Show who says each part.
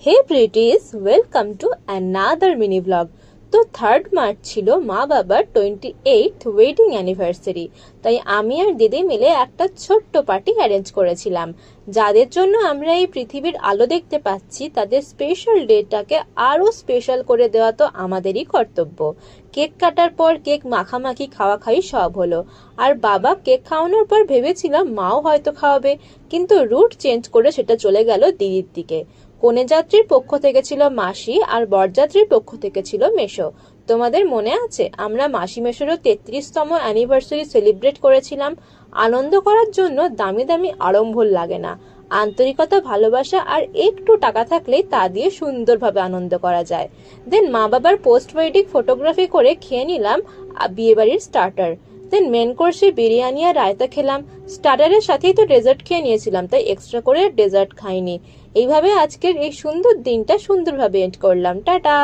Speaker 1: Hey pretties, welcome to another mini blog. তো 3rd March ছিল মা বাবার 28th ওয়েডিং অ্যানিভার্সারি। তাই আমি আর দিদি মিলে একটা ছোট্ট পার্টি অ্যারেঞ্জ করেছিলাম। যাদের জন্য আমরা এই পৃথিবীর আলো দেখতে পাচ্ছি, তাদের স্পেশাল ডেটাকে আরও স্পেশাল করে দেওয়া তো আমাদেরই কর্তব্য। কেক কাটার পর কেক মাখামাখি খাওয়া খাই সব হলো। আর বাবা কেক খাওয়ানোর পর ভেবেছিলাম মাও হয়তো খাওয়াবে, কিন্তু রুট চেঞ্জ করে সেটা চলে গেল দিদির দিকে। কনে যাত্রীর পক্ষ থেকে ছিল মাসি আর বরযাত্রীর পক্ষ থেকে ছিল মেশো। তোমাদের মনে আছে আমরা মাসি মেশোরও 33তম অ্যানিভার্সারি সেলিব্রেট করেছিলাম। আনন্দ করার জন্য দামি দামি আড়ম্বর লাগে না, আন্তরিকতা, ভালোবাসা আর একটু টাকা থাকলেই তা দিয়ে সুন্দরভাবে আনন্দ করা যায়। দেন মা বাবার পোস্ট ওয়েডিং ফটোগ্রাফি করে খেয়ে নিলাম বিয়েবাড়ির স্টার্টার। দেন মেন কোর্সে বিরিয়ানি আর রায়তা খেলাম। স্টার্টারের সাথেই তো ডেজার্ট খেয়ে নিয়েছিলাম, তাই এক্সট্রা করে ডেজার্ট খাইনি। এইভাবে আজকের এই সুন্দর দিনটা সুন্দরভাবে এন্ড করলাম। টাটা।